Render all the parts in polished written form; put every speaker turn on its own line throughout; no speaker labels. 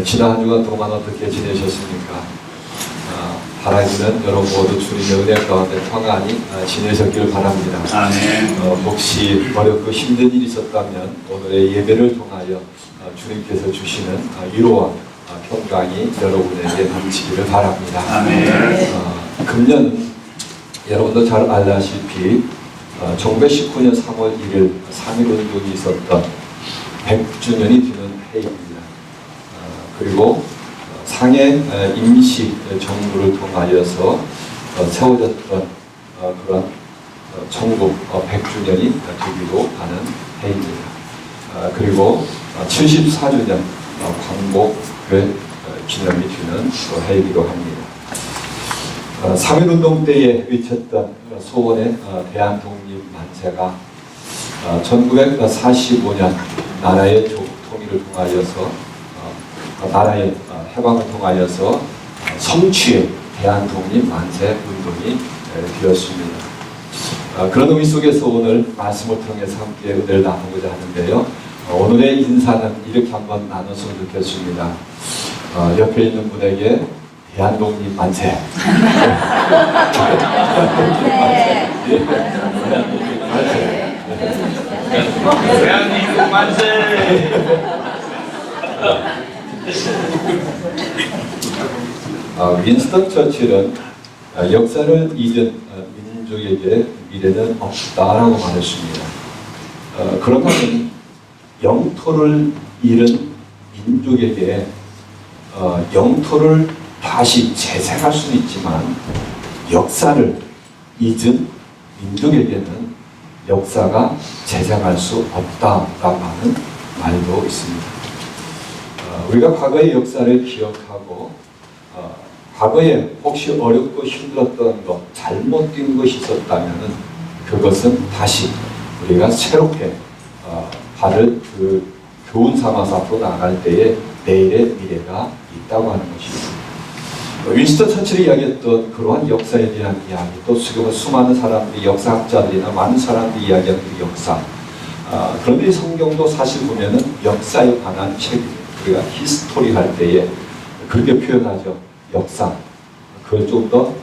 지난 한 주간 동안 어떻게 지내셨습니까? 바라기는 여러분 모두 주님의 은혜 가운데 평안히 지내셨기를 바랍니다.
아멘.
혹시 어렵고 힘든 일이 있었다면 오늘의 예배를 통하여 주님께서 주시는 위로와 평강이 여러분에게 넘치기를 바랍니다.
아멘.
금년 여러분도 잘 알다시피 1919년 3월 1일 3.1운동이 있었던 100주년이 되는 해입니다. 그리고 상해 임시 정부를 통하여서 세워졌던 그런 정부 100주년이 되기도 하는 해입니다. 그리고 74주년 광복회 기념이 되는 해이기도 합니다. 3.1운동 때에 외쳤던 소원의 대한독립 만세가 1945년 나라의 통일을 통하여서 나라의 해방을 통하여서 성취의 대한독립 만세 운동이 되었습니다. 그런 의미 속에서 오늘 말씀을 통해서 함께 은혜를 나누고자 하는데요. 오늘의 인사는 이렇게 한번 나눴으면 좋겠습니다. 옆에 있는 분에게 대한독립 만세.
대한민국 만세.
윈스턴 처칠은 역사를 잊은 민족에게 미래는 없다라고 말했습니다. 그러면 영토를 잃은 민족에게 영토를 다시 재생할 수는 있지만 역사를 잊은 민족에게는 역사가 재생할 수 없다라고 하는 말도 있습니다. 우리가 과거의 역사를 기억하고 과거에 혹시 어렵고 힘들었던 것, 잘못된 것이 있었다면 그것은 다시 우리가 새롭게 발을 교훈 삼아서 앞으로 나아갈 때에 내일의 미래가 있다고 하는 것입니다. 윈스턴 처칠이 이야기했던 그러한 역사에 대한 이야기, 또 지금은 수많은 사람들이 역사학자들이나 많은 사람들이 이야기하는 그 역사, 그런데 이 성경도 사실 보면은 역사에 관한 책입니다. 우리가 히스토리 할 때에 그렇게 표현하죠. 역사. 그걸 좀 더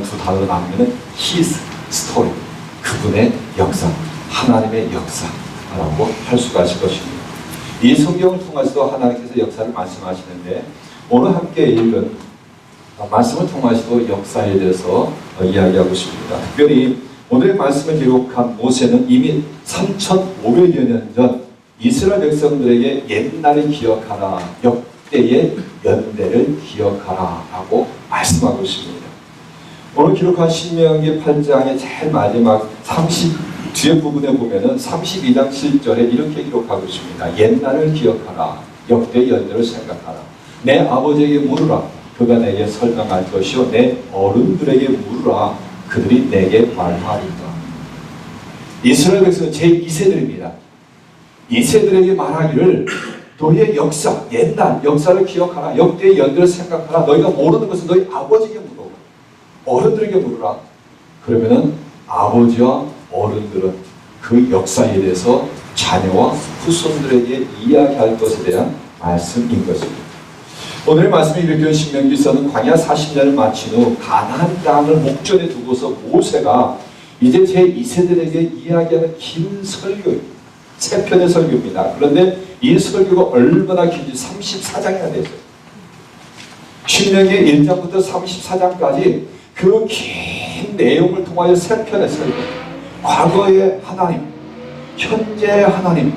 두 단어로 나누면은 his story. 그분의 역사. 하나님의 역사라고 할 수가 있을 것입니다. 이 성경을 통해서도 하나님께서 역사를 말씀하시는데 오늘 함께 읽은 말씀을 통해서도 역사에 대해서 이야기하고 싶습니다. 특별히 오늘의 말씀을 기록한 모세는 이미 3,500여 년 전 이스라엘 백성들에게 옛날을 기억하라, 역대의 연대를 기억하라 라고 말씀하고 있습니다. 오늘 기록한 신명기 8장의 제일 마지막 뒤에 부분에 보면은 32장 7절에 이렇게 기록하고 있습니다. 옛날을 기억하라, 역대의 연대를 생각하라. 내 아버지에게 물으라, 그가 내게 설명할 것이요 내 어른들에게 물으라, 그들이 내게 말하리라. 이스라엘 백성은 제2세들입니다. 이세들에게 말하기를 너희의 역사, 옛날 역사를 기억하라, 역대의 연대를 생각하라. 너희가 모르는 것은 너희 아버지에게 물어, 어른들에게 물으라. 그러면은 아버지와 어른들은 그 역사에 대해서 자녀와 후손들에게 이야기할 것에 대한 말씀인 것입니다. 오늘 말씀이 이렇게 신명기서는 광야 40년을 마친 후 가나안 땅을 목전에 두고서 모세가 이제 제2세들에게 이야기하는 긴 설교입니다. 3편의 설교입니다. 그런데 이 설교가 얼마나 긴지 34장이나 되죠. 신명기 1장부터 34장까지 그 긴 내용을 통하여 3편의 설교. 과거의 하나님, 현재의 하나님,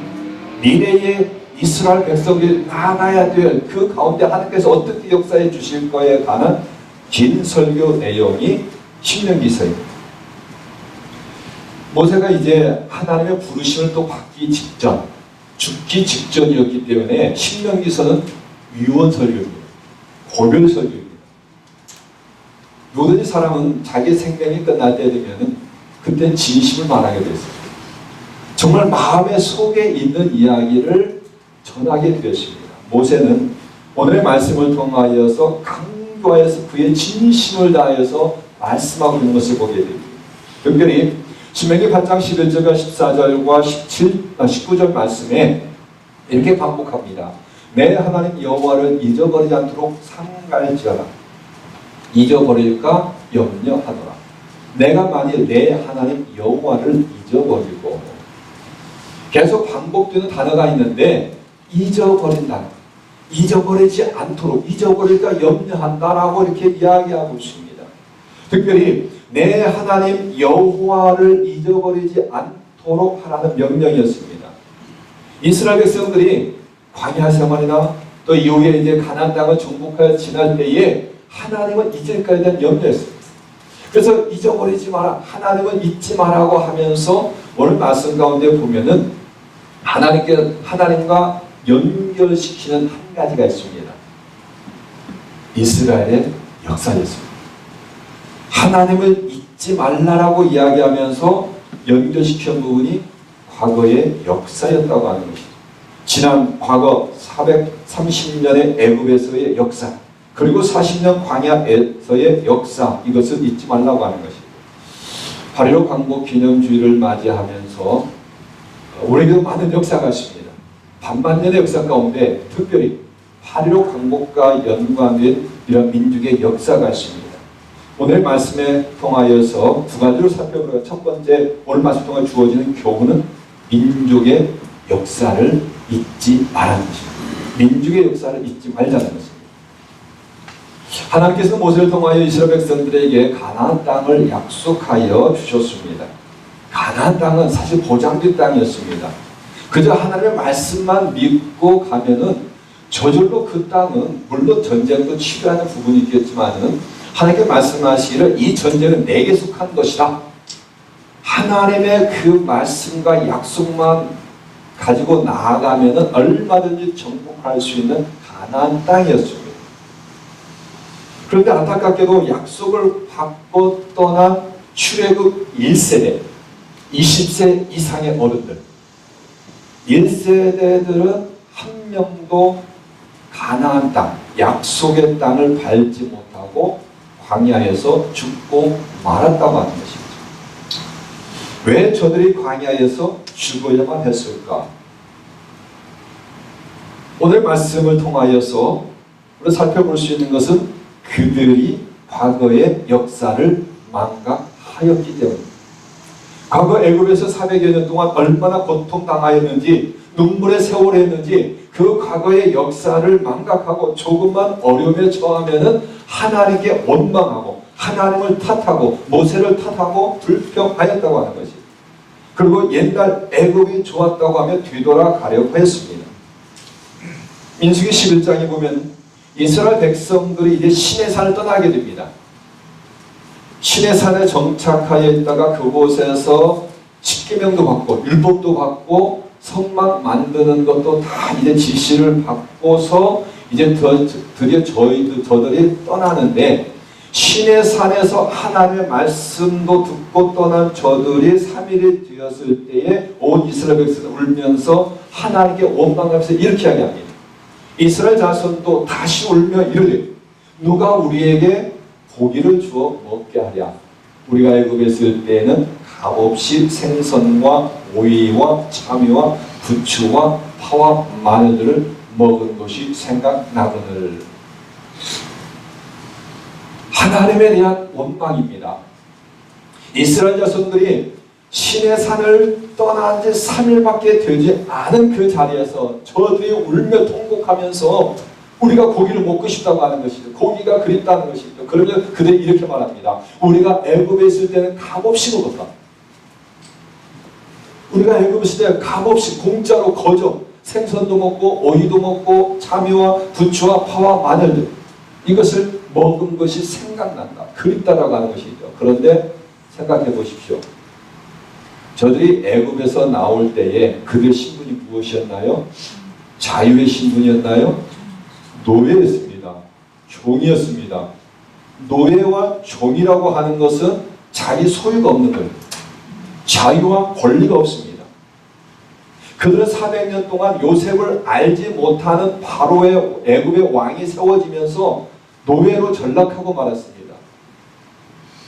미래의 이스라엘 백성이 나아가야 될 그 가운데 하나님께서 어떻게 역사해 주실 거에 관한 긴 설교 내용이 신명기서입니다. 모세가 이제 하나님의 부르심을 또 받기 직전, 죽기 직전이었기 때문에 신명기서는 유언설교입니다. 고별설교입니다. 누구든지 사람은 자기 생명이 끝날 때 되면 그때 진심을 말하게 됐어요. 정말 마음의 속에 있는 이야기를 전하게 되었습니다. 모세는 오늘의 말씀을 통하여서 강조하여서 그의 진심을 다하여서 말씀하고 있는 것을 보게 됩니다. 특별히 신명기 8장 11절과 14절과 19절 말씀에 이렇게 반복합니다. 내 하나님 여호와를 잊어버리지 않도록 삼갈지어라. 잊어버릴까 염려하더라. 내가 만일 내 하나님 여호와를 잊어버리고, 계속 반복되는 단어가 있는데 잊어버린다, 잊어버리지 않도록, 잊어버릴까 염려한다라고 이렇게 이야기하고 있습니다. 특별히 내 하나님 여호와를 잊어버리지 않도록 하라는 명령이었습니다. 이스라엘 백성들이 광야 생활이나 또 이후에 이제 가나안 땅을 정복하여 지날 때에 하나님은 잊을까에 대한 염려였습니다. 그래서 잊어버리지 마라, 하나님은 잊지 마라고 하면서 오늘 말씀 가운데 보면은 하나님과 연결시키는 한 가지가 있습니다. 이스라엘의 역사였습니다. 하나님을 잊지 말라라고 이야기하면서 연결시키는 부분이 과거의 역사였다고 하는 것이죠. 지난 과거 430년의 애굽에서의 역사, 그리고 40년 광야에서의 역사, 이것을 잊지 말라고 하는 것입니다. 8.15 광복 기념주의를 맞이하면서 우리에게도 많은 역사가 있습니다. 반만년의 역사 가운데 특별히 8.15 광복과 연관된 이런 민족의 역사가 있습니다. 오늘 말씀에 통하여서 두 가지로 살펴보려. 첫 번째, 오늘 말씀 통해 주어지는 교훈은 민족의 역사를 잊지 말라는 것입니다. 민족의 역사를 잊지 말자는 것입니다. 하나님께서 모세를 통하여 이스라엘 백성들에게 가나안 땅을 약속하여 주셨습니다. 가나안 땅은 사실 보장된 땅이었습니다. 그저 하나님의 말씀만 믿고 가면은 저절로 그 땅은, 물론 전쟁도 치료하는 부분이 있겠지만은 하나님께 말씀하시기를 이 전쟁은 내게 속한 것이다. 하나님의 그 말씀과 약속만 가지고 나아가면은 얼마든지 정복할 수 있는 가나안 땅이었습니다. 그런데 안타깝게도 약속을 받고 떠난 출애굽 1세대, 20세 이상의 어른들, 1세대들은 한 명도 가나안 땅, 약속의 땅을 밟지 못하고 광야에서 죽고 말았다고 하는 것입니다. 왜 저들이 광야에서 죽어야만 했을까? 오늘 말씀을 통하여서 우리가 살펴볼 수 있는 것은 그들이 과거의 역사를 망각하였기 때문입니다. 과거 애굽에서 400여 년 동안 얼마나 고통당하였는지, 눈물의 세월을 했는지, 그 과거의 역사를 망각하고 조금만 어려움에 처하면은 하나님께 원망하고 하나님을 탓하고 모세를 탓하고 불평하였다고 하는 것이. 그리고 옛날 애굽이 좋았다고 하며 뒤돌아가려고 했습니다. 민수기 11장에 보면 이스라엘 백성들이 이제 시내산을 떠나게 됩니다. 시내산에 정착하여 있다가 그곳에서 십계명도 받고 율법도 받고 성막 만드는 것도 다 이제 지시를 받고서 이제 드디어 저들이 떠나는데, 시내산에서 하나님의 말씀도 듣고 떠난 저들이 3일이 되었을 때에 온 이스라엘 백성이 울면서 하나님께 원망하면서 이렇게 이야기합니다. 이스라엘 자손도 다시 울며 이르되 누가 우리에게 고기를 주어 먹게 하랴. 우리가 애굽에 있을 때에는 값없이 생선과 오이와 참외와 부추와 파와 마늘들을 먹은 것이 생각나거늘. 하나님에 대한 원망입니다. 이스라엘 자손들이 시내산을 떠난 지 3일밖에 되지 않은 그 자리에서 저들이 울며 통곡하면서 우리가 고기를 먹고 싶다고 하는 것이죠. 고기가 그립다는 것이죠. 그러면 그들이 이렇게 말합니다. 우리가 애굽에 있을 때는 값없이 먹었다. 우리가 애굽에 있을 때 값없이 공짜로 거저 생선도 먹고 오이도 먹고 참외와 부추와 파와 마늘들, 이것을 먹은 것이 생각난다. 그립다라고 하는 것이죠. 그런데 생각해 보십시오. 저들이 애굽에서 나올 때에 그들 신분이 무엇이었나요? 자유의 신분이었나요? 노예였습니다. 종이었습니다. 노예와 종이라고 하는 것은 자기 소유가 없는 거예요. 자유와 권리가 없습니다. 그들은 400년 동안 요셉을 알지 못하는 바로의 애굽의 왕이 세워지면서 노예로 전락하고 말았습니다.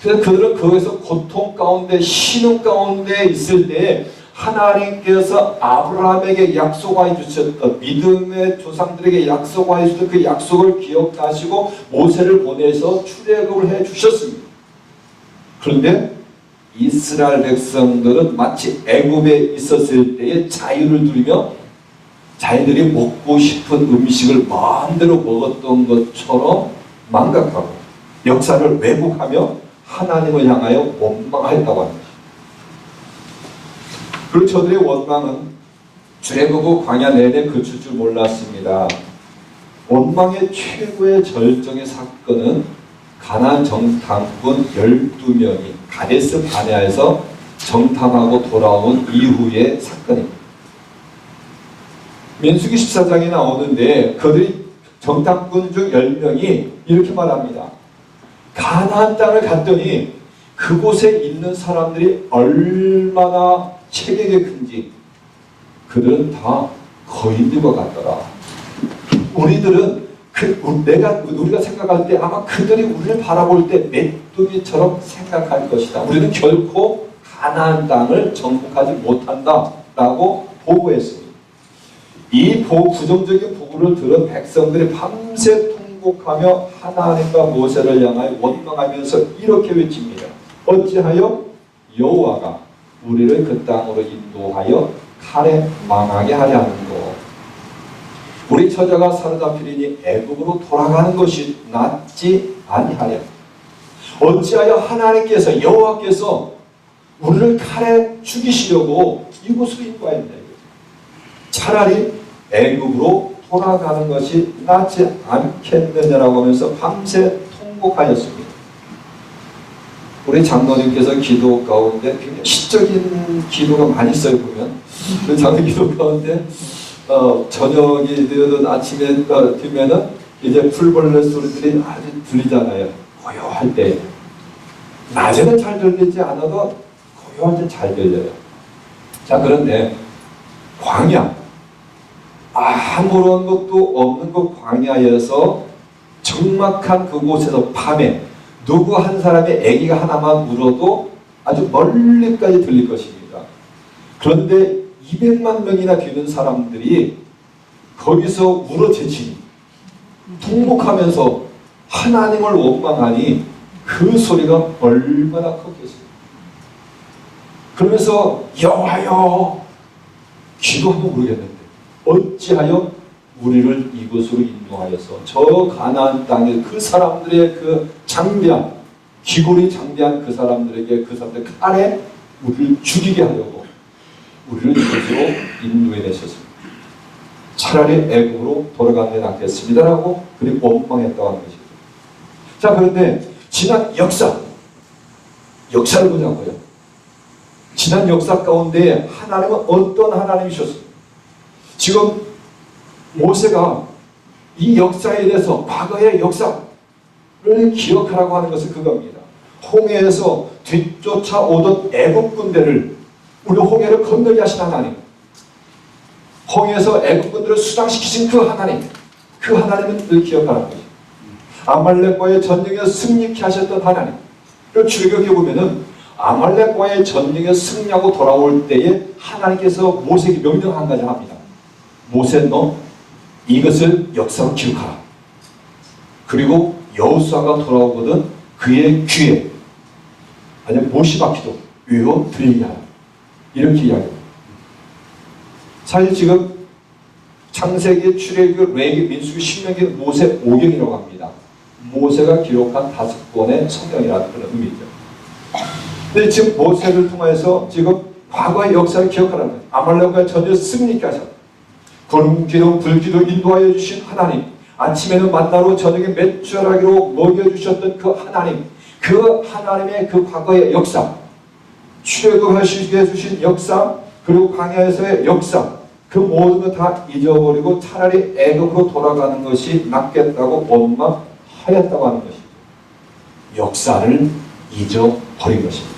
그래서 그들은 거기서 고통 가운데 신음 가운데 있을 때 하나님께서 아브라함에게 약속하여 주셨던, 믿음의 조상들에게 약속하여 주셨던 그 약속을 기억하시고 모세를 보내서 출애굽을 해 주셨습니다. 그런데 이스라엘 백성들은 마치 애굽에 있었을 때의 자유를 누리며 자기들이 먹고 싶은 음식을 마음대로 먹었던 것처럼 망각하고 역사를 왜곡하며 하나님을 향하여 원망하였다고 합니다. 그리고 저들의 원망은 출애굽 광야 내내 그칠 줄 몰랐습니다. 원망의 최고의 절정의 사건은 가나안 정탐꾼 12명이 가데스 바네아에서 정탐하고 돌아온 이후의 사건입니다. 민수기 14장에 나오는데 그들이 정탐꾼 중 10명이 이렇게 말합니다. 가나안 땅을 갔더니 그곳에 있는 사람들이 얼마나 체격이 큰지 그들은 다 거인들과 같더라. 우리들은 우리가 생각할 때 아마 그들이 우리를 바라볼 때 메뚜기처럼 생각할 것이다. 우리는 결코 가나안 땅을 정복하지 못한다 라고 보고했습니다. 이 부정적인 보고를 들은 백성들이 밤새 통곡하며 하나님과 모세를 향하여 원망하면서 이렇게 외칩니다. 어찌하여 여호와가 우리를 그 땅으로 인도하여 칼에 망하게 하려 하는고. 우리 처자가 사로잡히리니 애굽으로 돌아가는 것이 낫지 아니하랴. 어찌하여 하나님께서 여호와께서 우리를 칼에 죽이시려고 이곳으로 인도하였냐. 차라리 애굽으로 돌아가는 것이 낫지 않겠느냐라고 하면서 밤새 통곡하였습니다. 우리 장로님께서 기도 가운데 굉장히 시적인 기도가 많이 있어요. 보면 그 장로 기도 가운데 저녁이 되어든 아침에 되면은 이제 풀벌레 소리들이 아주 들리잖아요. 고요할 때. 낮에는 잘 들리지 않아도 고요할 때 잘 들려요. 자, 그런데 광야, 아무런 것도 없는 그 광야에서 적막한 그곳에서 밤에 누구 한 사람의 아기가 하나만 울어도 아주 멀리까지 들릴 것입니다. 그런데 200만 명이나 되는 사람들이 거기서 울어제치니 통곡하면서 하나님을 원망하니 그 소리가 얼마나 컸겠습니까? 그러면서 여호와여 기도하면 모르겠는데 어찌하여 우리를 이곳으로 인도하여서 저 가나안 땅에 그 사람들의 그 장대한 귀골이 장대한 그 사람들에게 그 사람들 칼에 우리를 죽이게 하려고 우리를 이곳으로 인도해 내셨습니다. 차라리 애굽으로 돌아가는 게 낫겠습니다라고 그리 원망했다고 하는 것이죠. 자, 그런데 지난 역사를 보자고요. 지난 역사 가운데 하나님은 어떤 하나님이셨습니까? 지금 모세가 이 역사에 대해서 과거의 역사를 기억하라고 하는 것은 그겁니다. 홍해에서 뒤쫓아오던 애국 군대를 우리 홍해를 건너게 하신 하나님, 홍해에서 애국 군대를 수장시키신 그 하나님, 그 하나님은 늘 기억하라는 것입니다. 아말렉과의 전쟁에 승리케 하셨던 하나님. 출애굽에 보면은 아말렉과의 전쟁에 승리하고 돌아올 때에 하나님께서 모세에게 명령 한 가지 합니다. 모세, 너 이것을 역사로 기록하라. 그리고 여호수아가 돌아오거든 그의 귀에 아니면 못이 박히도 외워 들리게 하라. 이렇게 이야기합니다. 사실 지금 창세기, 출애굽, 레위기, 민수기, 신명기, 모세 5경이라고 합니다. 모세가 기록한 5권의 성경이라는 그런 의미죠. 근데 지금 모세를 통해서 지금 과거의 역사를 기억하라는 거예요. 아말렉과의 전쟁에 승리케 하셨다. 구름기둥 불기둥 인도하여 주신 하나님, 아침에는 만나로 저녁에 맷자라기로 먹여주셨던 그 하나님, 그 하나님의 그 과거의 역사, 출애굽하시게 해주신 역사, 그리고 광야에서의 역사, 그 모든 것 다 잊어버리고 차라리 애굽으로 돌아가는 것이 낫겠다고 원망하였다고 하는 것입니다. 역사를 잊어버린 것입니다.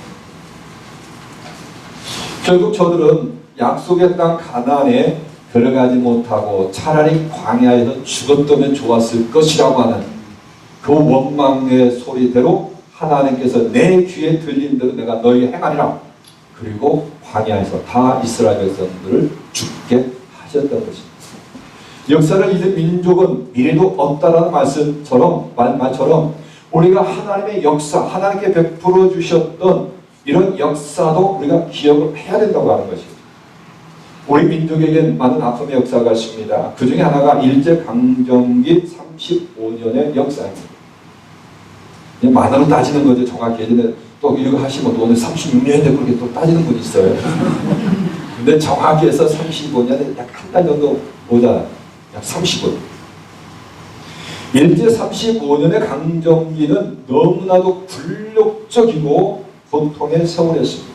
결국 저들은 약속의 땅 가나안에 들어가지 못하고 차라리 광야에서 죽었다면 좋았을 것이라고 하는 그 원망의 소리대로 하나님께서 내 귀에 들린 대로 내가 너희에게 행하리라. 그리고 광야에서 다 이스라엘 백성들을 죽게 하셨던 것입니다. 역사를 잊은 민족은 미래도 없다라는 말처럼 우리가 하나님의 역사, 하나님께 베풀어 주셨던 이런 역사도 우리가 기억을 해야 된다고 하는 것입니다. 우리 민족에겐 많은 아픔의 역사가 있습니다. 그 중에 하나가 일제강점기 35년의 역사입니다. 만으로 따지는 거죠. 정확히 예전에 또 이거 하시면 또 오늘 36년인데 그렇게 또 따지는 분이 있어요. 근데 정확히 해서 35년에 약 한 달 정도 모자라요. 약 35년. 일제 35년의 강점기는 너무나도 굴욕적이고 고통의 세월이었습니다.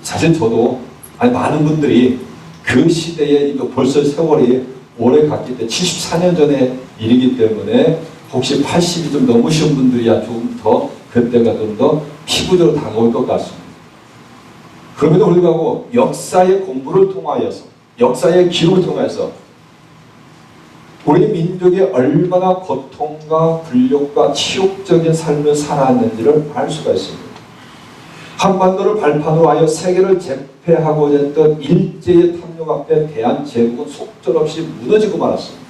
사실 저도 많은 분들이 그 시대에 벌써 세월이 오래 갔기 때문에 74년 전의 일이기 때문에 혹시 80이 좀 넘으신 분들이야 좀 더 그때가 좀 더 피부적으로 다가올 것 같습니다. 그럼에도 불구하고 역사의 공부를 통하여서 역사의 기록을 통해서 우리 민족이 얼마나 고통과 굴욕과 치욕적인 삶을 살아왔는지를 알 수가 있습니다. 한반도를 발판으로 하여 세계를 제패하고자 했던 일제의 탐욕 앞에 대한제국은 속절없이 무너지고 말았습니다.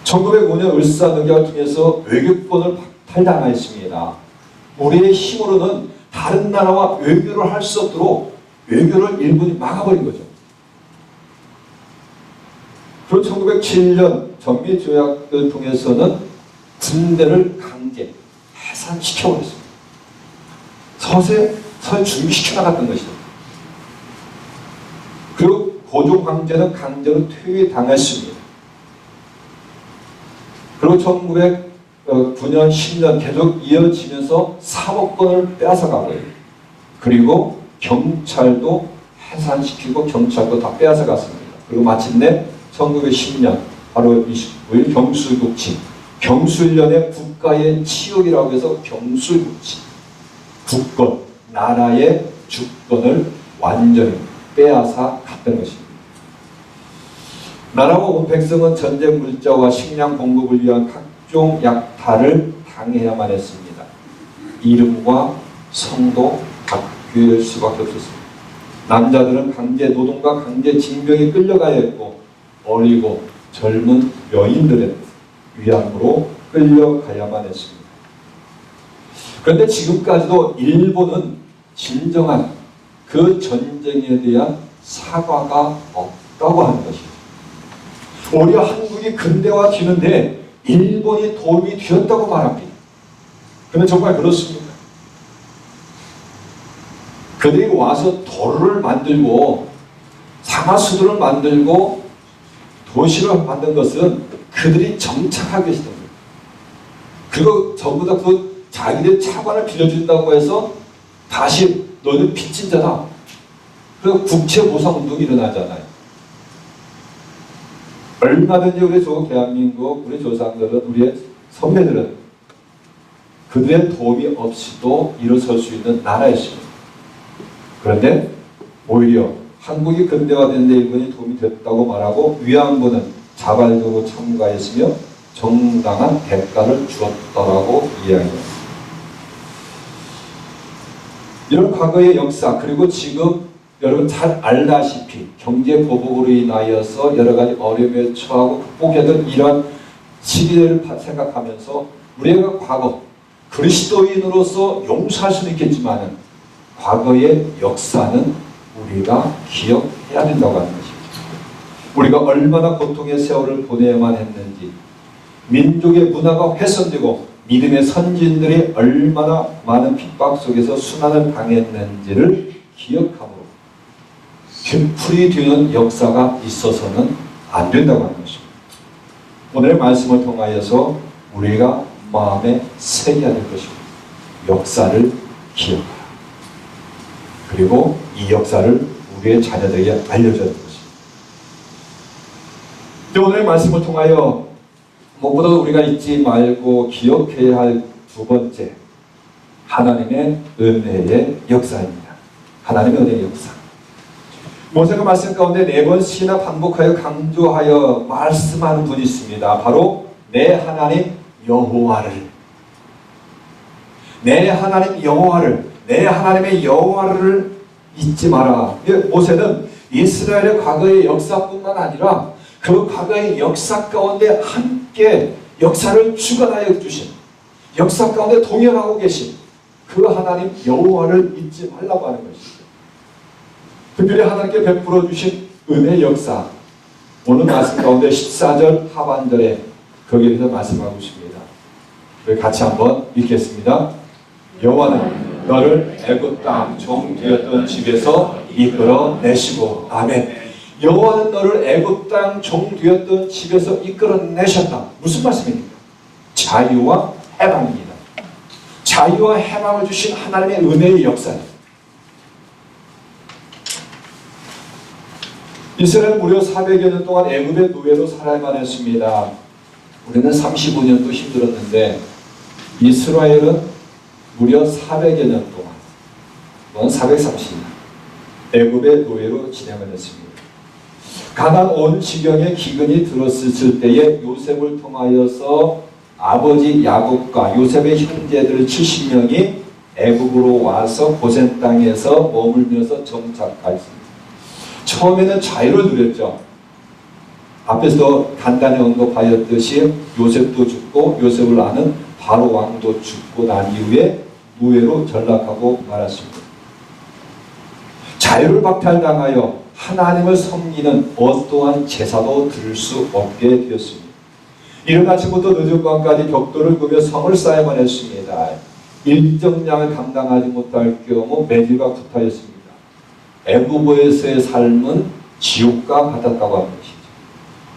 1905년 을사늑약을 통해서 외교권을 박탈당하였습니다. 우리의 힘으로는 다른 나라와 외교를 할 수 없도록 외교를 일본이 막아버린 거죠. 그리고 1907년 전미조약을 통해서는 군대를 강제 해산시켜버렸습니다. 서서히 준비시켜 나갔던 것이죠. 그리고 고종 황제는 강제로 퇴위당했습니다. 그리고 1909년, 10년 계속 이어지면서 사법권을 빼앗아가고요. 그리고 경찰도 해산시키고 경찰도 다 빼앗아갔습니다. 그리고 마침내 1910년 바로 29일 경술국치, 경술련의 국가의 치욕이라고 해서 경술국치, 국권, 나라의 주권을 완전히 빼앗아 갔던 것입니다. 나라와 온 백성은 전쟁 물자와 식량 공급을 위한 각종 약탈을 당해야만 했습니다. 이름과 성도 바뀔 수밖에 없었습니다. 남자들은 강제 노동과 강제 징병에 끌려가야 했고 어리고 젊은 여인들은 위안부로 끌려가야만 했습니다. 그런데 지금까지도 일본은 진정한 그 전쟁에 대한 사과가 없다고 하는 것입니다. 오히려 한국이 근대화되는데 일본이 도움이 되었다고 말합니다. 그런데 정말 그렇습니까? 그들이 와서 도로를 만들고 상하수도를 만들고 도시를 만든 것은 그들이 정착하기 위해서 됩니다. 그리고 전부 다 그 자기들 차관을 빌려준다고 해서 다시 너는 빚진 자다. 그래서 국채보상운동이 일어나잖아요. 얼마든지 우리 대한민국 우리 조상들은 우리의 선배들은 그들의 도움이 없이도 일어설 수 있는 나라였습니다. 그런데 오히려 한국이 근대화되는데 일본이 도움이 됐다고 말하고 위안부는 자발적으로 참가했으며 정당한 대가를 주었다라고 이야기합니다. 이런 과거의 역사 그리고 지금 여러분 잘 알다시피 경제 보복으로 인하여서 여러 가지 어려움에 처하고 극복해야 될 이러한 시기를 생각하면서 우리가 과거 그리스도인으로서 용서할 수는 있겠지만 과거의 역사는 우리가 기억해야 된다고 하는 것입니다. 우리가 얼마나 고통의 세월을 보내야만 했는지 민족의 문화가 훼손되고 믿음의 선진들이 얼마나 많은 핍박 속에서 순환을 당했는지를 기억함으로 뒤풀이 되는 역사가 있어서는 안 된다고 하는 것입니다. 오늘의 말씀을 통하여서 우리가 마음에 새겨야 될 것입니다. 역사를 기억하라. 그리고 이 역사를 우리의 자녀들에게 알려줘야 될 것입니다. 오늘의 말씀을 통하여 무엇보다도 우리가 잊지 말고 기억해야 할 두 번째, 하나님의 은혜의 역사입니다. 하나님의 은혜의 역사. 모세가 말씀 가운데 4번씩이나 반복하여 강조하여 말씀하는 분이 있습니다. 바로 내 하나님 여호와를, 내 하나님 여호와를, 내 하나님의 여호와를 잊지 마라. 모세는 이스라엘의 과거의 역사뿐만 아니라 그 과거의 역사 가운데 함께 역사를 주관하여 주신, 역사 가운데 동행하고 계신 그 하나님 여호와를 잊지 말라고 하는 것이죠. 특별히 하나님께 베풀어 주신 은혜 역사, 오늘 말씀 가운데 14절 하반절에 거기에 대해서 말씀하고 있습니다. 같이 한번 읽겠습니다. 여호와는 너를 애굽 땅 종 되었던 집에서 이끌어 내시고, 아멘. 여호와는 너를 애굽 땅 종 되었던 집에서 이끌어 내셨다. 무슨 말씀입니까? 자유와 해방입니다. 자유와 해방을 주신 하나님의 은혜의 역사입니다. 이스라엘은 무려 400여 년 동안 애굽의 노예로 살아야만 했습니다. 우리는 35년도 힘들었는데 이스라엘은 무려 400여 년 동안, 430년 애굽의 노예로 진행을 했습니다. 가나안 온 지경에 기근이 들었을 때에 요셉을 통하여서 아버지 야곱과 요셉의 형제들 70명이 애굽으로 와서 고센 땅에서 머물면서 정착하였습니다. 처음에는 자유를 누렸죠. 앞에서 간단히 언급하였듯이 요셉도 죽고 요셉을 낳은 바로 왕도 죽고 난 이후에 노예로 전락하고 말았습니다. 자유를 박탈당하여 하나님을 섬기는 어떠한 제사도 드릴 수 없게 되었습니다. 이른 아침부터 늦은 밤까지 벽돌을 그며 성을 쌓아야만 했습니다. 일정량을 감당하지 못할 경우 매질과 구타였습니다. 애굽에서의 삶은 지옥과 같았다고 하는 것이죠.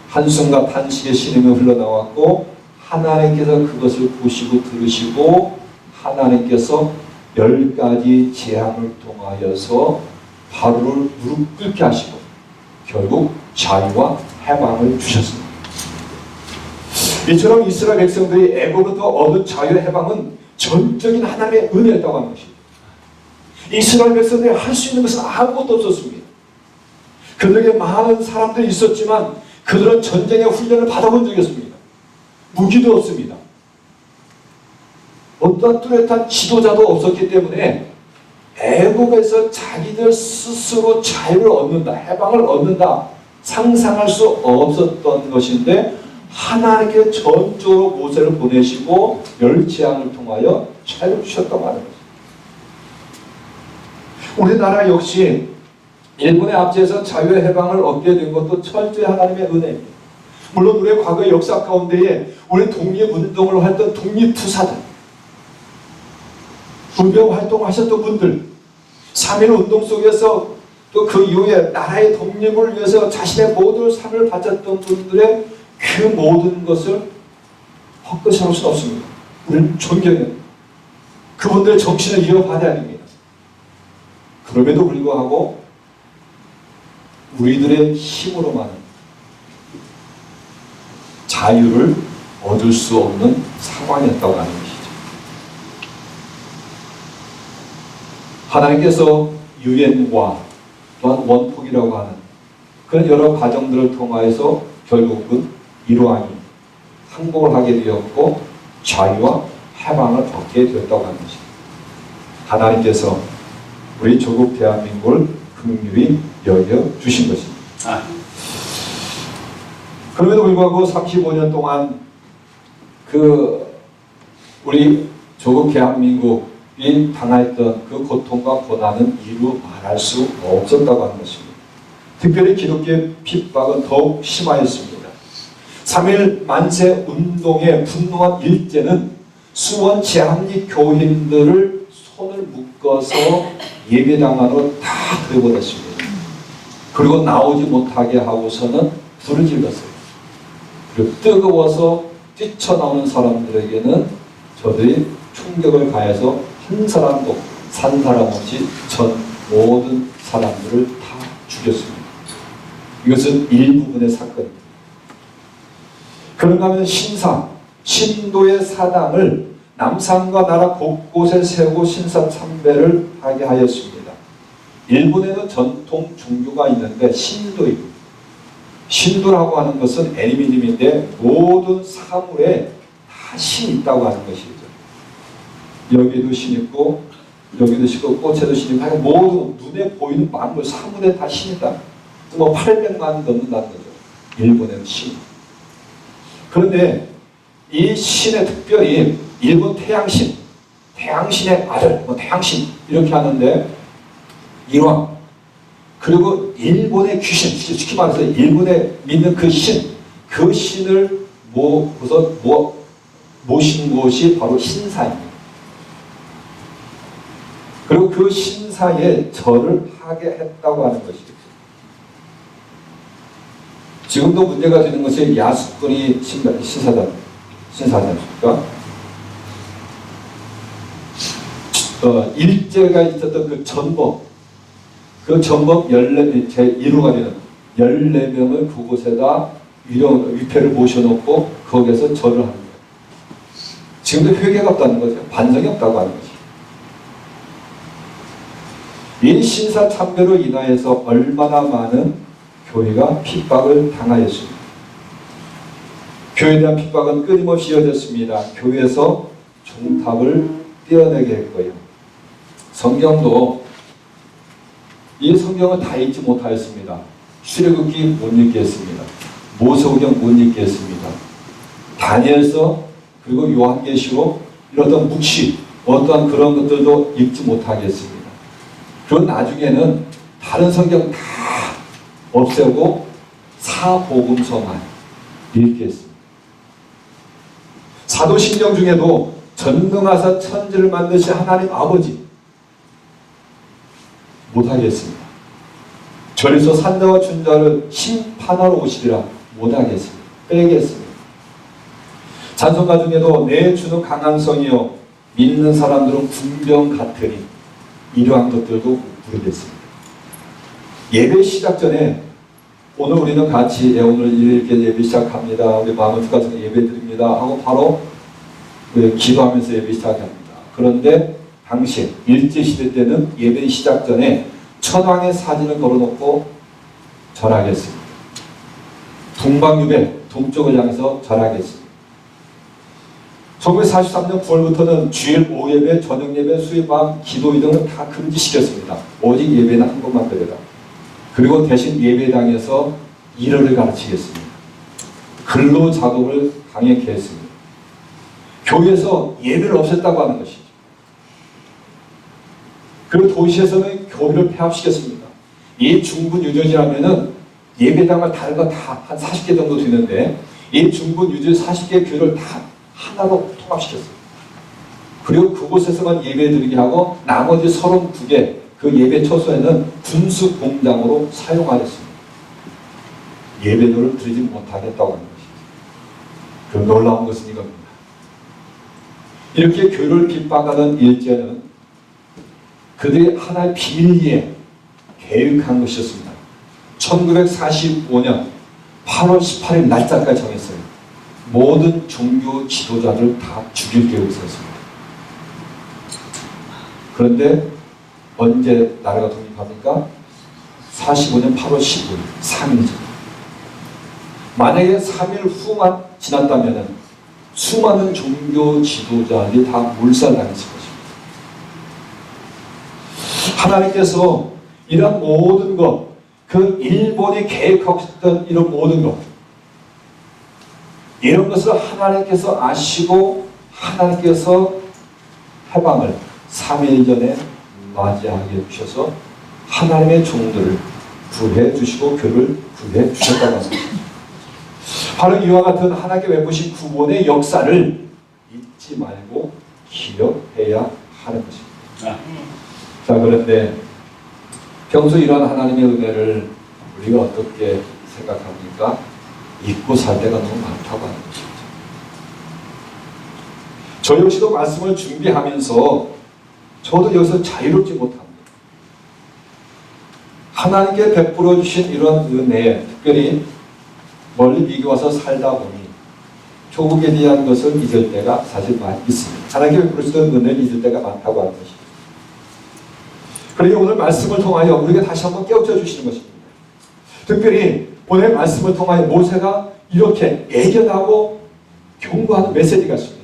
한숨과 탄식의 신음이 흘러나왔고 하나님께서 그것을 보시고 들으시고 하나님께서 10가지 재앙을 통하여서 바로를 무릎 꿇게 하시고 결국 자유와 해방을 주셨습니다. 이처럼 이스라엘 백성들이 애굽으로부터 얻은 자유 해방은 전적인 하나님의 은혜였다고 하는 것입니다. 이스라엘 백성들이 할 수 있는 것은 아무것도 없었습니다. 그들에게 많은 사람들이 있었지만 그들은 전쟁의 훈련을 받아본 적이 없습니다. 무기도 없습니다. 어떠한 뚜렷한 지도자도 없었기 때문에 애국에서 자기들 스스로 자유를 얻는다, 해방을 얻는다 상상할 수 없었던 것인데 하나님께 전적으로 모세를 보내시고 열 재앙을 통하여 자유를 주셨다고 하는 것입니다. 우리나라 역시 일본의 압제에서 자유의 해방을 얻게 된 것도 철저히 하나님의 은혜입니다. 물론 우리의 과거 역사 가운데에 우리 독립운동을 했던 독립투사들, 분명 활동하셨던 분들, 3.1 운동 속에서 또 그 이후에 나라의 독립을 위해서 자신의 모든 삶을 바쳤던 분들의 그 모든 것을 헛것이할 수는 없습니다. 우리는 존경해요. 그분들의 정신을 이어받아야 됩니다. 그럼에도 불구하고 우리들의 힘으로만은 자유를 얻을 수 없는 상황이었다고 하는 것이죠. 하나님께서 유엔과 또한 원폭이라고 하는 그런 여러 과정들을 통하여서 결국은 이러하니 항복을 하게 되었고 자유와 해방을 얻게 되었다고 하는 것입니다. 하나님께서 우리 조국 대한민국을 긍휼히 여겨주신 것입니다. 그럼에도 불구하고 35년 동안 우리 조국 대한민국이 당했던 그 고통과 고난은 이루 말할 수 없었다고 하는 것입니다. 특별히 기독교의 핍박은 더욱 심하였습니다. 3.1 만세 운동의 분노한 일제는 수원 제합리 교인들을 손을 묶어서 예배당 안으로 다 들여보냈습니다. 그리고 나오지 못하게 하고서는 불을 질렀어요. 그리고 뜨거워서 뛰쳐나오는 사람들에게는 저들이 충격을 가해서 한 사람도 산 사람 없이 전 모든 사람들을 다 죽였습니다. 이것은 일부분의 사건입니다. 그런가 하면 신도의 사당을 남산과 나라 곳곳에 세우고 신사 참배를 하게 하였습니다. 일본에는 전통 종교가 있는데 신도입니다. 신도라고 하는 것은 애니미즘인데 모든 사물에 다 신이 있다고 하는 것이죠. 여기에도 신 있고 여기도 신고 꽃에도 신고 하여간 모든 눈에 보이는 만물 사물에 다 신이다. 뭐 800만 넘는다는 거죠. 일본에는 신. 그런데 이 신에 특별히 일본 태양신, 태양신의 아들, 뭐 태양신 이렇게 하는데 일왕, 그리고 일본의 귀신, 쉽게 말해서 일본에 믿는 그 신, 그 신을 모신 곳이 바로 신사입니다. 그리고 그 신사에 절을 하게 했다고 하는 것이죠. 지금도 문제가 되는 것이 야수꾼이 신사잖습니까? 일제가 있었던 그 전범, 그 전범 14, 제1호가 되는 14명을 그곳에다 위패를 모셔놓고 거기에서 절을 하는 거예요. 지금도 회개가 없다는 거죠. 반성이 없다고 하는 거죠. 이 신사 참배로 인하여서 얼마나 많은 교회가 핍박을 당하였습니다. 교회에 대한 핍박은 끊임없이 이어졌습니다. 교회에서 종탑을 떼어내게 했고요. 성경도 이 성경을 다 읽지 못하였습니다. 출애굽기 못 읽게 했습니다. 모세오경 못 읽게 했습니다. 다니엘서 그리고 요한계시록 이런 묵시 어떠한 그런 것들도 읽지 못하게 했습니다. 그런 나중에는 다른 성경 다 없애고 사복음서만 읽게 했습니다. 사도신경 중에도 전능하사 천지를 만드신 하나님 아버지 못하게 했습니다. 절에서 산자와 춘자를 심판하러 오시리라 못하게 했습니다. 빼게 했습니다. 찬송가 중에도 내 주는 강한 성이요 믿는 사람들은 군병 같으니 이러한 것들도 부르겠습니다. 예배 시작 전에 오늘 우리는 같이 오늘 이렇게 예배 시작합니다. 우리 마음을 가서 예배 드립니다 하고 바로 기도하면서 예배 시작합니다. 그런데 당시 일제시대 때는 예배 시작 전에 천황의 사진을 걸어놓고 절하겠습니다. 동방유배 동쪽을 향해서 절하겠습니다. 1943년 9월부터는 주일 오예배, 저녁예배, 수요밤, 기도회 등을 다 금지시켰습니다. 오직 예배는 한 번만 드려라. 그리고 대신 예배당에서 일어를 가르치겠습니다. 근로작업을 강하게 했습니다. 교회에서 예배를 없앴다고 하는 것이죠. 그리고 도시에서는 교회를 폐합시켰습니다. 이 중분 유전이라면은 예배당을 다른 거 다 한 40개 정도 되는데 이 중분 유전 40개 교회를 다 하나로 통합시켰어요. 그리고 그곳에서만 예배 드리게 하고 나머지 32개 그 예배 처소에는 군수 공장으로 사용하였습니다. 예배를 드리지 못하겠다고 하는 것이죠. 그 놀라운 것은 이겁니다. 이렇게 교회를 핍박하는 일제는 그들이 하나의 비밀리에 계획한 것이었습니다. 1945년 8월 18일 날짜까지 정했어요. 모든 종교 지도자를 다 죽일 계획을 세웠습니다. 그런데 언제 나라가 독립합니까? 45년 8월 15일 3일 전. 만약에 3일 후만 지났다면 수많은 종교 지도자들이 다 몰살당했을 것입니다. 하나님께서 이런 모든 것, 그 일본이 계획하고 있던 이런 모든 것, 이런 것을 하나님께서 아시고 하나님께서 해방을 3일 전에 맞이하게 주셔서 하나님의 종들을 구해 주시고 교를 구해 주셨다고 합니다. 바로 이와 같은 하나님께 베푸신 구원의 역사를 잊지 말고 기억해야 하는 것입니다. 자, 그런데 평소 이러한 하나님의 은혜를 우리가 어떻게 생각합니까? 잊고 살 때가 너무 많다고 하는 것이죠. 저 역시도 말씀을 준비하면서 저도 여기서 자유롭지 못합니다. 하나님께 베풀어 주신 이런 은혜, 특별히 멀리 미국 와서 살다 보니 조국에 대한 것을 잊을 때가 사실 많이 있습니다. 하나님께 베풀어 주신 은혜를 잊을 때가 많다고 하는 것이죠. 그러니 오늘 말씀을 통하여 우리가 다시 한번 깨우쳐 주시는 것입니다. 특별히 오늘 말씀을 통하여 모세가 이렇게 애견하고 경고하는 메시지가 있습니다.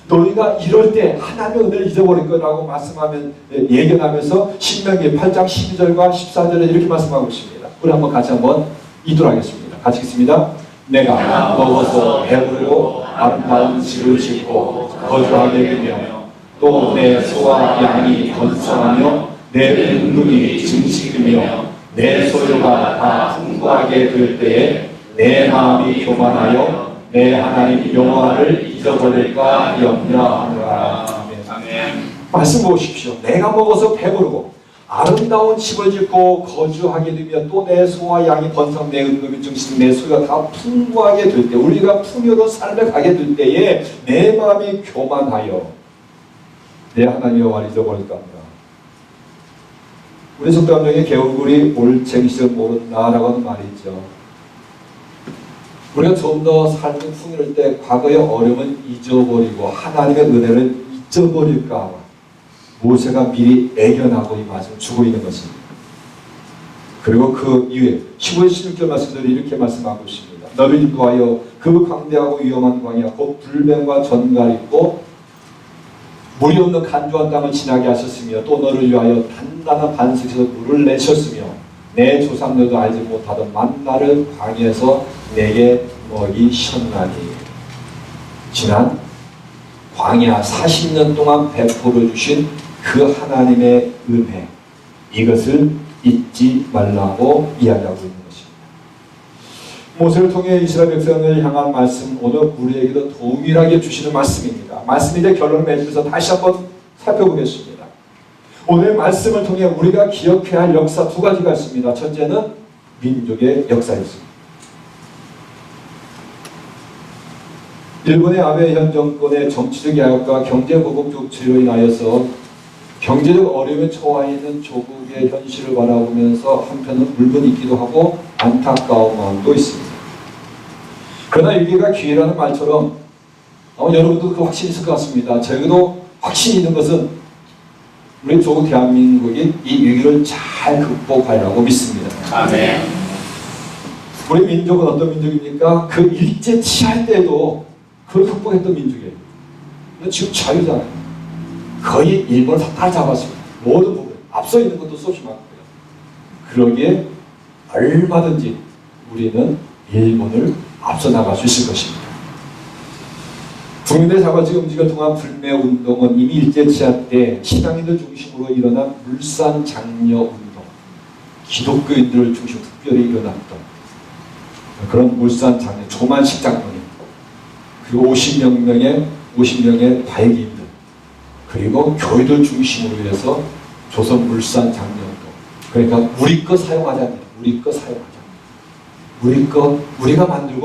너희가 이럴 때 하나님의 은혜를 잊어버릴 거라고 말씀하면 예견하면서 신명기 8장 12절과 14절에 이렇게 말씀하고 있습니다. 우리 한번 같이 한번 읽도록 하겠습니다. 같이 읽습니다. 내가 먹어서 배부르고 아름다운 집을 짓고 거주하게 되며 또 내 소와 양이 번성하며 내 은금이 증식이며 내 소유가 다 풍부하게 될 때에 내 마음이 교만하여 내 하나님 여호와를 잊어버릴까 염려하노라.
아멘.
말씀 보십시오. 내가 먹어서 배부르고 아름다운 집을 짓고 거주하게 되며 또 내 소와 양이 번성 내 은금이 증식 내 소유가 다 풍부하게 될 때 우리가 풍요로운 삶을 가게 될 때에 내 마음이 교만하여 내 하나님 여호와를 잊어버릴까 합니다. 우리 속담중에 개울굴이 올챙이를 모른다라고 하는 말이 있죠. 우리가 좀 더 삶이 풍요로울 때 과거의 어려움을 잊어버리고 하나님의 은혜를 잊어버릴까 모세가 미리 애견하고 이 말씀을 주고 있는 것입니다. 그리고 그 이후에 15절 16절 말씀들이 이렇게 말씀하고 있습니다. 너를 인도하여 그 광대하고 위험한 광야 곧 불뱀과 전갈 있고 물이 없는 간조한 땅을 지나게 하셨으며 또 너를 위하여 단단한 반석에서 물을 내셨으며 내 조상들도 알지 못하던 만나를 광야에서 내게 먹이셨나니. 지난 광야 40년 동안 베풀어 주신 그 하나님의 은혜, 이것을 잊지 말라고 이야기하고 있는 것입니다. 모세를 통해 이스라엘 백성을 향한 말씀, 오늘 우리에게도 동일하게 주시는 말씀입니다. 말씀이 이제 결론을 맺으면서 다시 한번 살펴보겠습니다. 오늘 말씀을 통해 우리가 기억해야 할 역사 두 가지가 있습니다. 첫째는 민족의 역사였습니다. 일본의 아베 현 정권의 정치적 야욕과 경제 보복 조치로 인하여서 경제적 어려움에 처해 있는 조국의 현실을 바라보면서 한편은 울분이 있기도 하고 안타까운 마음도 있습니다. 그러나 위기가 기회라는 말처럼 여러분도 그 확신이 있을 것 같습니다. 저희도 확신이 있는 것은 우리 조국 대한민국이 이 위기를 잘 극복하리라고 믿습니다.
아멘.
우리 민족은 어떤 민족입니까? 그 일제 치할 때도 그걸 극복했던 민족이에요. 지금 자유잖아요. 거의 일본을 다 따라잡았습니다. 모든 부분. 앞서 있는 것도 수없이 많고요. 그러기에 얼마든지 우리는 일본을 앞서 나갈 수 있을 것입니다. 국민들의 자발적 움직임을 통한 불매운동은 이미 일제치하 때 신앙인들 중심으로 일어난 물산장려운동, 기독교인들을 중심으로 특별히 일어났던 그런 물산장려, 조만식 장로님, 그리고 50명의 다행인들, 그리고 교회들 중심으로 해서 조선 물산 장려운동. 그러니까 우리 거 사용하자. 우리 거 사용하자. 우리가 만든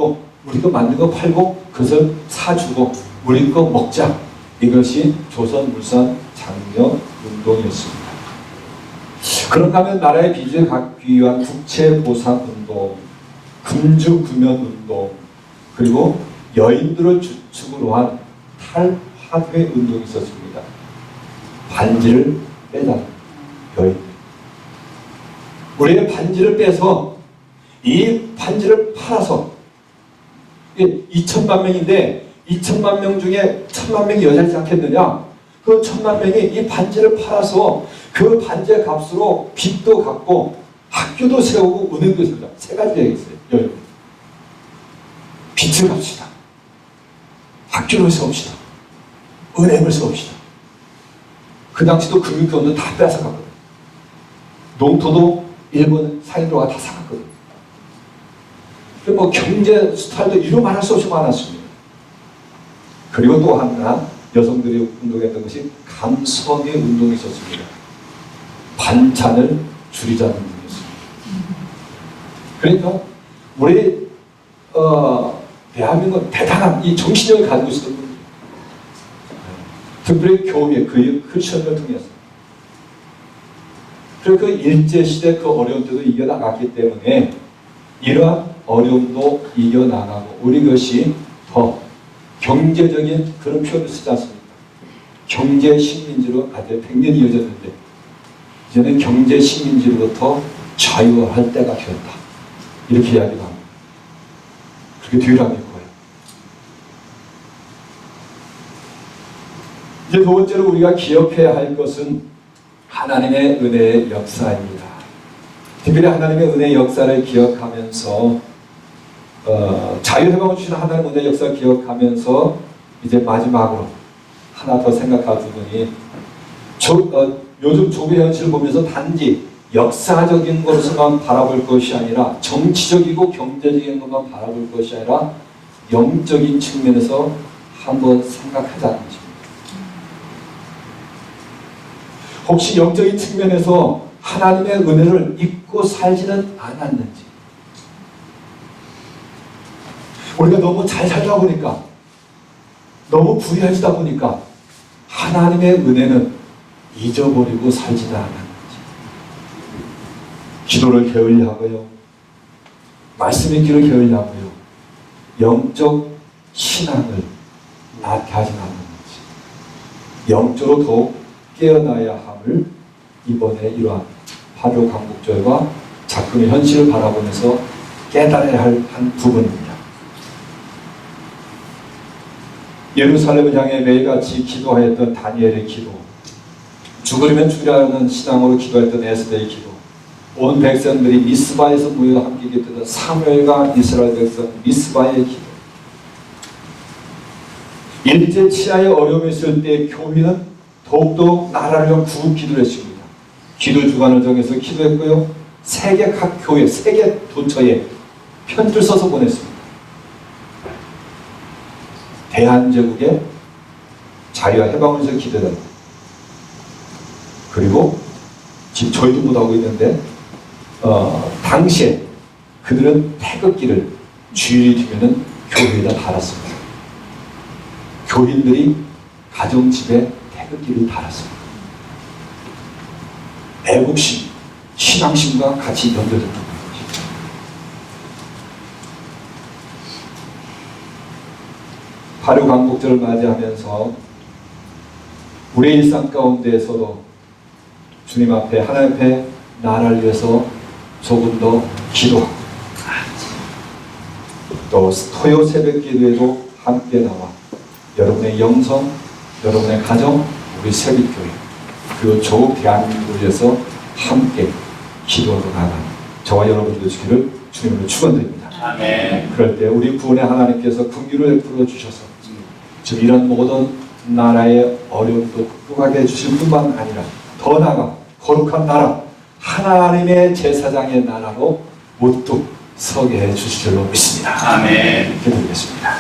거 팔고 그것을 사주고 우리 거 먹자. 이것이 조선 물산 장려 운동이었습니다. 그런가 하면 나라의 빚을 갚기 위한 국채 보상 운동, 금주 금연 운동, 그리고 여인들을 주축으로 한 탈환회 운동이 있었습니다. 반지를 빼달라. 여인. 우리의 반지를 빼서 이 반지를 팔아서 2천만 명인데 2천만 명 중에 1,000만 명이 여자이지 않겠느냐? 그 1,000만 명이 이 반지를 팔아서 그 반지의 값으로 빚도 갚고 학교도 세우고 은행도 세우자. 세 가지가 있어요. 여러분. 빚을 갚시다. 학교를 세웁시다. 은행을 세웁시다. 그 당시도 금융권도 다 뺏어갔거든. 농토도 일본 상인들과 다 사갔거든. 경제 스타일도 이루 말할 수 없이 많았습니다. 그리고 또 하나 여성들이 운동했던 것이 감성의 운동이 있었습니다. 반찬을 줄이자는 운동이었습니다. 그러니까 우리 대한민국은 대단한 이 정신력을 가지고 있었던 분이에요. 특별히 교회, 그 시험을 통해서. 그리고 그 일제시대 그 어려움 때도 이겨나갔기 때문에 이러한 어려움도 이겨나가고 우리 것이 더 경제적인 그런 표현을 쓰지 않습니까? 경제 식민지로 아주 100년이 이어졌는데 이제는 경제 식민지로부터 자유할 때가 되었다. 이렇게 이야기를 합니다. 그렇게 뒤를 합니다. 이제 두 번째로 우리가 기억해야 할 것은 하나님의 은혜의 역사입니다. 특별히 하나님의 은혜의 역사를 기억하면서 자유해방을 주신 하나님의 은혜의 역사를 기억하면서 이제 마지막으로 하나 더 생각할 부분이 요즘 조국의 현실을 보면서 단지 역사적인 것으로만 바라볼 것이 아니라 정치적이고 경제적인 것만 바라볼 것이 아니라 영적인 측면에서 한번 생각하자는 것입니다. 혹시 영적인 측면에서 하나님의 은혜를 잊고 살지는 않았는지, 우리가 너무 잘 살다 보니까, 너무 부유해지다 보니까 하나님의 은혜는 잊어버리고 살지는 않았는지, 기도를 게을리하고요, 말씀 읽기를 게을리하고요, 영적 신앙을 낳게 하진 않았는지, 영적으로 더욱 깨어나야 함을 이번에 이러한 화교 강국절과 작품의 현실을 바라보면서 깨달아야 할 한 부분입니다. 예루살렘을 향해 매일같이 기도하였던 다니엘의 기도, 죽으려면 죽으라는 신앙으로 기도했던 에스더의 기도, 온 백성들이 미스바에서 모여 함께 기도했던 사무엘과 이스라엘 백성 미스바의 기도, 일제 치하의 어려움이 있을 때 교회는 더욱더 나라를 위한 구급 기도를 했습니다. 기도 주간을 정해서 기도했고요, 세계 각 교회, 세계 도처에 편지를 써서 보냈습니다. 대한제국의 자유와 해방을 위해서 기도했다. 그리고 지금 저희도 못하고 있는데 당시에 그들은 태극기를 주일이 되면은 교회에다 달았습니다. 교인들이 가정집에 태극기를 달았습니다. 애국심, 신앙심과 같이 연결됐던 것입니다. 화류 광복절을 맞이하면서 우리의 일상 가운데에서도 주님 앞에, 하나님 앞에 나라를 위해서 조금 더 기도하고, 또 토요 새벽 기도에도 함께 나와 여러분의 영성, 여러분의 가정, 우리 새빛교회, 그리고 저 대한민국을 위해서 함께 기도하러 나가는 저와 여러분들 되시기를 주님으로 축원드립니다.
아멘.
그럴 때 우리 구원의 하나님께서 긍휼을 베풀어 주셔서 지금 이런 모든 나라의 어려움도 극복하게 해주실 뿐만 아니라 더 나아가 거룩한 나라, 하나님의 제사장의 나라로 우뚝 서게 해주실 줄로 믿습니다.
아멘.
기도드리겠습니다.